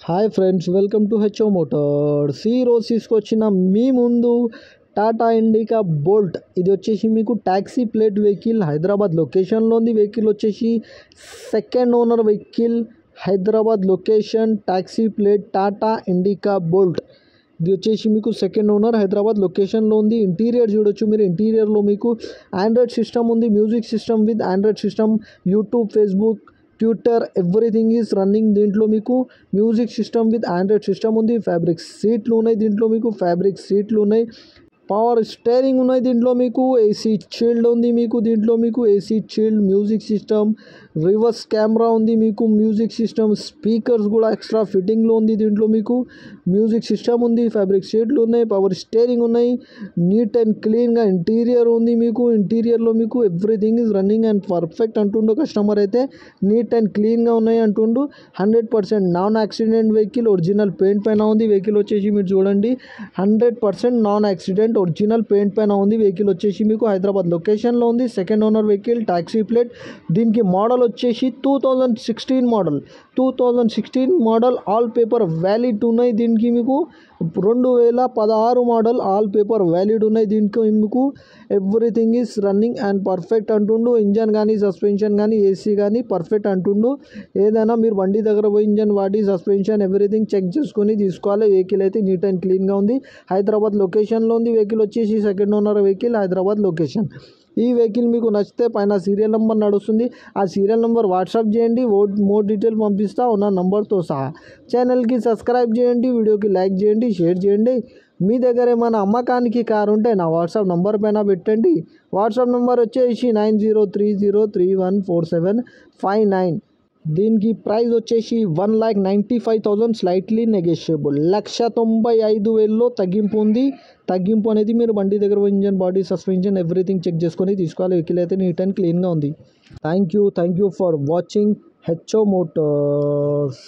Hi friends, welcome to HO Motors. ఈరోజు తీసుకొచ్చిన మీ ముందు టాటా ఇండికా బోల్ట్. ఇది వచ్చేసి మీకు ట్యాక్సీ ప్లేట్ వెహికల్, హైదరాబాద్ లొకేషన్లో ఉంది. వెహికల్ వచ్చేసి second owner vehicle, Hyderabad location, taxi plate Tata Indica bolt. ఇది వచ్చేసి మీకు సెకండ్ ఓనర్, హైదరాబాద్ లొకేషన్లో ఉంది. ఇంటీరియర్ చూడొచ్చు మీరు. ఇంటీరియర్లో మీకు ఆండ్రాయిడ్ సిస్టమ్ ఉంది, music system with Android system, YouTube, Facebook, Twitter, everything is running. దీంట్లో మీకు music system with Android system ఉంది. ఫ్యాబ్రిక్ సీట్లు ఉన్నాయి. దీంట్లో మీకు ఫ్యాబ్రిక్ సీట్లు ఉన్నాయి. పవర్ స్టీరింగ్ ఉన్నాయి. దీంట్లో మీకు ఏసీ షీల్డ్ ఉంది. దీంట్లో మీకు AC shield, music system, reverse camera ఉంది. మీకు మ్యూజిక్ సిస్టమ్, స్పీకర్స్ కూడా ఎక్స్ట్రా ఫిట్టింగ్లో ఉంది. దీంట్లో మీకు మ్యూజిక్ సిస్టమ్ ఉంది, ఫ్యాబ్రిక్ సీట్లు ఉన్నాయి, పవర్ స్టీరింగ్ ఉన్నాయి. నీట్ అండ్ క్లీన్గా ఇంటీరియర్ ఉంది. ఇంటీరియర్లో మీకు everything is running and perfect అంటుండు కస్టమర్ అయితే. నీట్ అండ్ క్లీన్గా ఉన్నాయి అంటుండు. 100% non accident vehicle, original paint పైన ఉంది. వెహికల్ వచ్చేసి మీరు చూడండి, 100% నాన్ యాక్సిడెంట్, ఒరిజినల్ పెయింట్ పైన ఉంది. వెహికల్ వచ్చేసి మీకు హైదరాబాద్ లొకేషన్లో ఉంది. Second owner vehicle, taxi plate. దీనికి మోడల్ వచ్చేసి 2016 మోడల్, ఆల్ పేపర్ వ్యాలిడ్ ఉన్నాయి. దీనికి మీకు 2016 మోడల్, ఆల్ పేపర్ వ్యాలిడ్ ఉన్నాయి. దీనికి మీకు everything is running and perfect అంటుండు. ఇంజన్ కానీ, సస్పెన్షన్ కానీ, ఏసీ కానీ పర్ఫెక్ట్ అంటుండు. ఏదైనా మీరు బండి దగ్గర పోయి ఇంజన్ వాడి సస్పెన్షన్ ఎవ్రీథింగ్ చెక్ చేసుకొని తీసుకోవాలి. వెహికల్ అయితే నీట్ అండ్ క్లీన్గా ఉంది. హైదరాబాద్ లొకేషన్లో ఉంది. వెహికల్ వచ్చేసి second owner vehicle, Hyderabad location. ఈ వెహికల్ మీకు నచ్చితే పైన సీరియల్ నెంబర్ నడుస్తుంది, ఆ సీరియల్ నెంబర్ వాట్సాప్ చేయండి. మోర్ డీటెయిల్ పంపిస్తా ఉన్న నంబర్తో సహా. ఛానల్కి సబ్స్క్రైబ్ చేయండి, వీడియోకి లైక్ చేయండి, షేర్ చేయండి. మీ దగ్గర ఏమైనా అమ్మకానికి కారు ఉంటే నా వాట్సాప్ నెంబర్ పైన పెట్టండి. వాట్సాప్ నెంబర్ వచ్చేసి 9030314759. దీనికి ప్రైస్ వచ్చేసి 1,95,000, స్లైట్లీ నెగోషియబుల్. 1,95,000లో తగ్గింపు ఉంది. తగ్గింపు అనేది మీరు బండి దగ్గర engine, body, suspension everything check చేసుకొని తీసుకోవాలి. వెహికల్ అయితే నీట్ అండ్ క్లీన్గా ఉంది. Thank you for watching HO Motors.